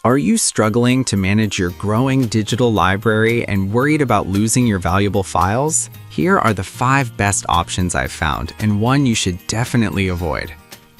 Are you struggling to manage your growing digital library and worried about losing your valuable files? Here are the 5 best options I've found, and one you should definitely avoid.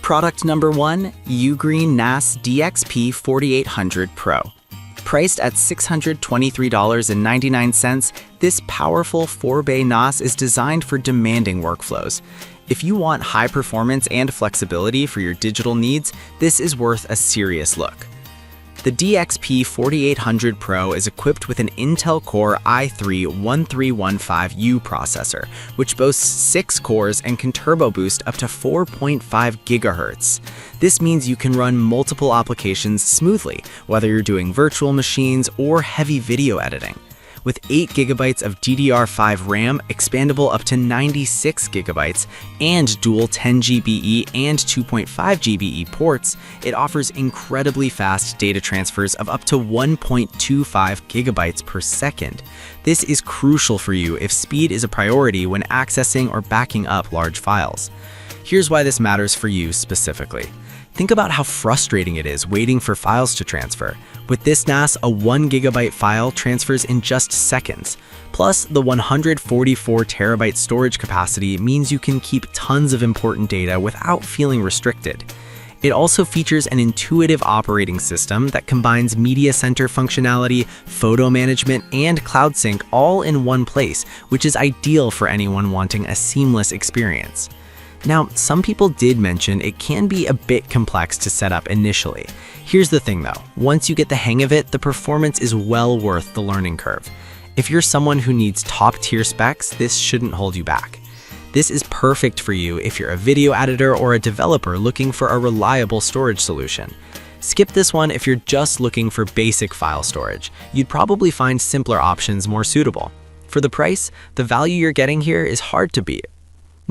Product number 1, Ugreen NAS DXP4800 Pro. Priced at $623.99, this powerful 4-bay NAS is designed for demanding workflows. If you want high performance and flexibility for your digital needs, this is worth a serious look. The DXP4800 Pro is equipped with an Intel Core i3-1315U processor, which boasts 6 cores and can turbo boost up to 4.5 GHz. This means you can run multiple applications smoothly, whether you're doing virtual machines or heavy video editing. With 8 GB of DDR5 RAM, expandable up to 96 GB, and dual 10 GBE and 2.5 GBE ports, it offers incredibly fast data transfers of up to 1.25 GB per second. This is crucial for you if speed is a priority when accessing or backing up large files. Here's why this matters for you specifically. Think about how frustrating it is waiting for files to transfer. With this NAS, a 1 GB file transfers in just seconds. Plus, the 144 TB storage capacity means you can keep tons of important data without feeling restricted. It also features an intuitive operating system that combines media center functionality, photo management, and cloud sync all in one place, which is ideal for anyone wanting a seamless experience. Now, some people did mention it can be a bit complex to set up initially. Here's the thing though, once you get the hang of it, the performance is well worth the learning curve. If you're someone who needs top-tier specs, this shouldn't hold you back. This is perfect for you if you're a video editor or a developer looking for a reliable storage solution. Skip this one if you're just looking for basic file storage. You'd probably find simpler options more suitable. For the price, the value you're getting here is hard to beat.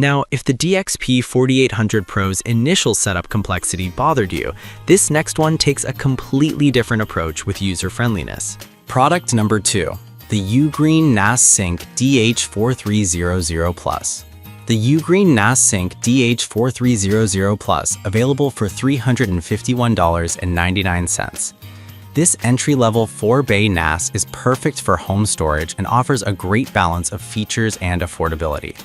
Now, if the DXP4800 Pro's initial setup complexity bothered you, this next one takes a completely different approach with user-friendliness. Product number 2, the Ugreen NASync DH4300 Plus. The Ugreen NASync DH4300 Plus, available for $351.99. This entry-level 4-bay NAS is perfect for home storage and offers a great balance of features and affordability.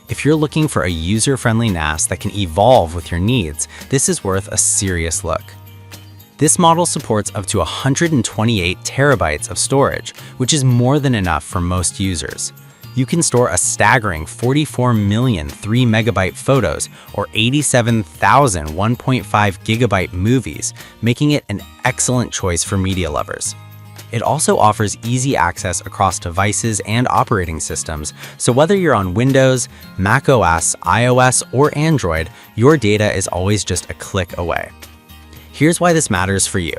If you're looking for a user-friendly NAS that can evolve with your needs, this is worth a serious look. This model supports up to 128 terabytes of storage, which is more than enough for most users. You can store a staggering 44 million 3-megabyte photos or 87,000 1.5 gigabyte movies, making it an excellent choice for media lovers. It also offers easy access across devices and operating systems, so whether you're on Windows, Mac OS, iOS, or Android, your data is always just a click away. Here's why this matters for you.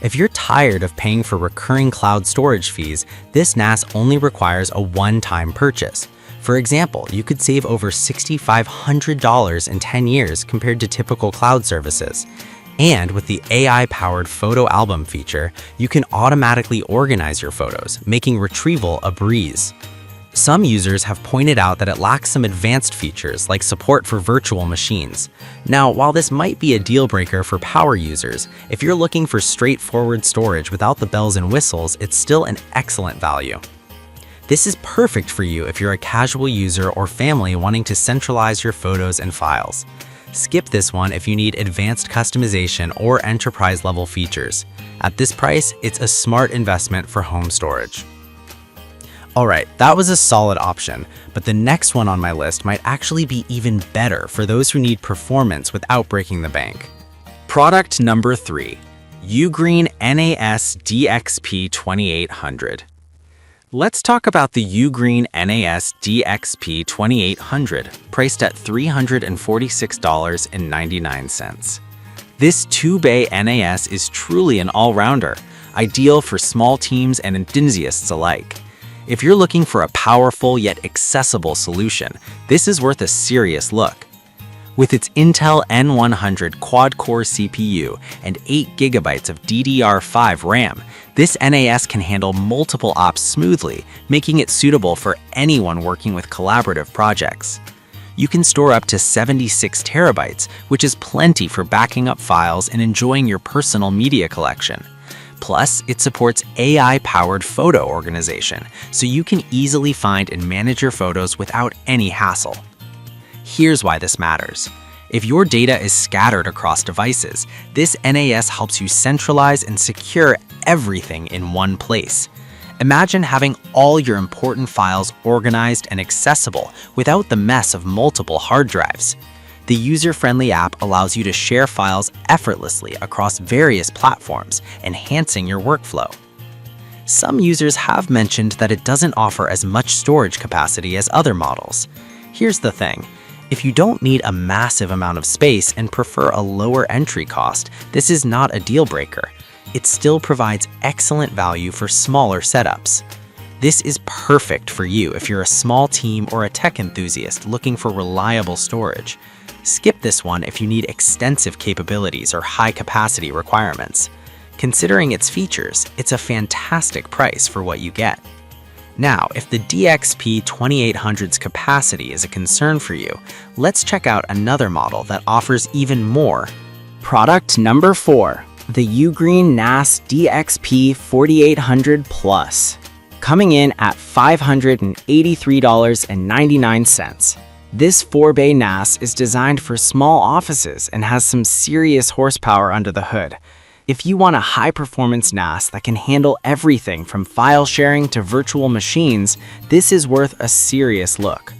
If you're tired of paying for recurring cloud storage fees, this NAS only requires a one-time purchase. For example, you could save over $6,500 in 10 years compared to typical cloud services. And with the AI-powered photo album feature, you can automatically organize your photos, making retrieval a breeze. Some users have pointed out that it lacks some advanced features like support for virtual machines. Now, while this might be a deal breaker for power users, if you're looking for straightforward storage without the bells and whistles, it's still an excellent value. This is perfect for you if you're a casual user or family wanting to centralize your photos and files. Skip this one if you need advanced customization or enterprise-level features. At this price, it's a smart investment for home storage. Alright, that was a solid option, but the next one on my list might actually be even better for those who need performance without breaking the bank. Product number 3, Ugreen NAS DXP4800. Let's talk about the Ugreen NAS DXP4800, priced at $346.99. This 2-bay NAS is truly an all-rounder, ideal for small teams and enthusiasts alike. If you're looking for a powerful yet accessible solution, this is worth a serious look. With its Intel N100 quad-core CPU and 8 GB of DDR5 RAM, this NAS can handle multiple ops smoothly, making it suitable for anyone working with collaborative projects. You can store up to 76 terabytes, which is plenty for backing up files and enjoying your personal media collection. Plus, it supports AI-powered photo organization, so you can easily find and manage your photos without any hassle. Here's why this matters. If your data is scattered across devices, this NAS helps you centralize and secure everything in one place. Imagine having all your important files organized and accessible without the mess of multiple hard drives. The user-friendly app allows you to share files effortlessly across various platforms, enhancing your workflow. Some users have mentioned that it doesn't offer as much storage capacity as other models. Here's the thing. If you don't need a massive amount of space and prefer a lower entry cost, this is not a deal breaker. It still provides excellent value for smaller setups. This is perfect for you if you're a small team or a tech enthusiast looking for reliable storage. Skip this one if you need extensive capabilities or high-capacity requirements. Considering its features, it's a fantastic price for what you get. Now, if the DXP4800's capacity is a concern for you, let's check out another model that offers even more. Product number 4. The Ugreen NAS DXP4800 Plus, coming in at $583.99. This 4-bay NAS is designed for small offices and has some serious horsepower under the hood. If you want a high-performance NAS that can handle everything from file sharing to virtual machines, this is worth a serious look.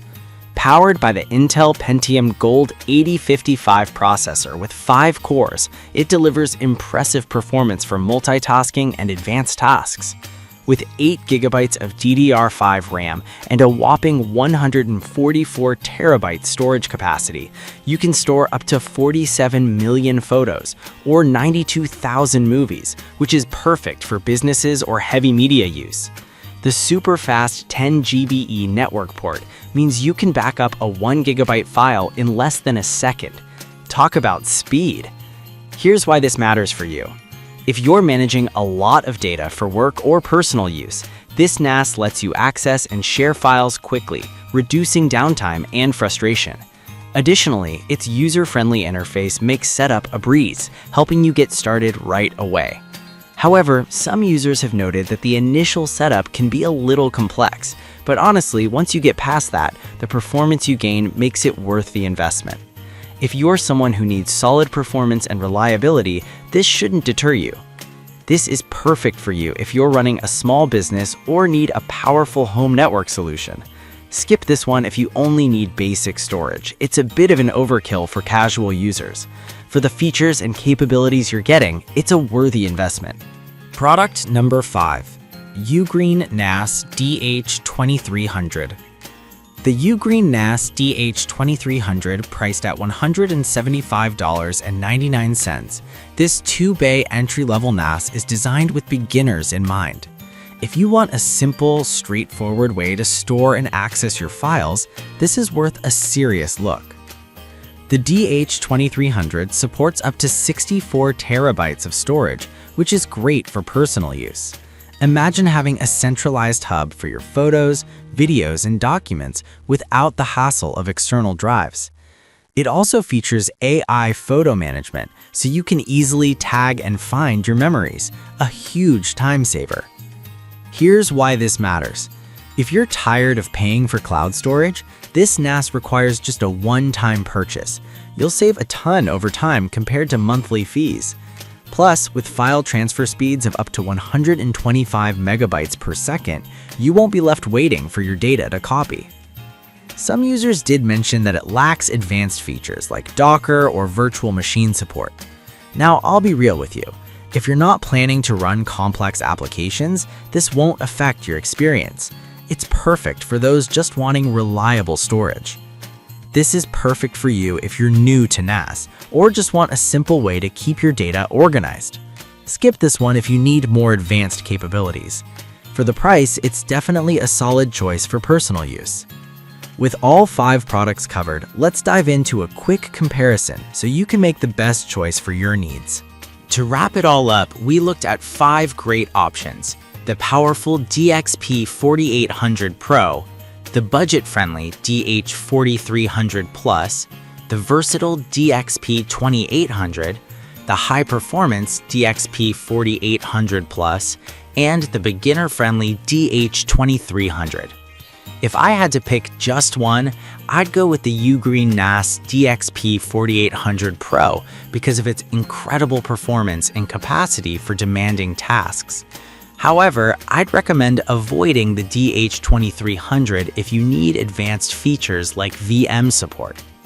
Powered by the Intel Pentium Gold 8055 processor with 5 cores, it delivers impressive performance for multitasking and advanced tasks. With 8 GB of DDR5 RAM and a whopping 144 TB storage capacity, you can store up to 47 million photos or 92,000 movies, which is perfect for businesses or heavy media use. The super-fast 10 GBE network port means you can back up a 1 GB file in less than a second. Talk about speed! Here's why this matters for you. If you're managing a lot of data for work or personal use, this NAS lets you access and share files quickly, reducing downtime and frustration. Additionally, its user-friendly interface makes setup a breeze, helping you get started right away. However, some users have noted that the initial setup can be a little complex, but honestly, once you get past that, the performance you gain makes it worth the investment. If you're someone who needs solid performance and reliability, this shouldn't deter you. This is perfect for you if you're running a small business or need a powerful home network solution. Skip this one if you only need basic storage. It's a bit of an overkill for casual users. For the features and capabilities you're getting, it's a worthy investment. Product number 5. Ugreen NAS DH2300. The Ugreen NAS DH2300 priced at $175.99. This 2-bay entry-level NAS is designed with beginners in mind. If you want a simple, straightforward way to store and access your files, this is worth a serious look. The DH2300 supports up to 64 terabytes of storage, which is great for personal use. Imagine having a centralized hub for your photos, videos, and documents without the hassle of external drives. It also features AI photo management, so you can easily tag and find your memories, a huge time saver. Here's why this matters. If you're tired of paying for cloud storage, this NAS requires just a one-time purchase. You'll save a ton over time compared to monthly fees. Plus, with file transfer speeds of up to 125 megabytes per second, you won't be left waiting for your data to copy. Some users did mention that it lacks advanced features like Docker or virtual machine support. Now, I'll be real with you. If you're not planning to run complex applications, this won't affect your experience. It's perfect for those just wanting reliable storage. This is perfect for you if you're new to NAS or just want a simple way to keep your data organized. Skip this one if you need more advanced capabilities. For the price, it's definitely a solid choice for personal use. With all 5 products covered, let's dive into a quick comparison so you can make the best choice for your needs. To wrap it all up, we looked at 5 great options: the powerful DXP4800 Pro, the budget-friendly DH4300 Plus, the versatile DXP2800, the high-performance DXP4800 Plus, and the beginner-friendly DH2300. If I had to pick just one, I'd go with the Ugreen NAS DXP4800 Pro because of its incredible performance and capacity for demanding tasks. However, I'd recommend avoiding the DH2300 if you need advanced features like VM support.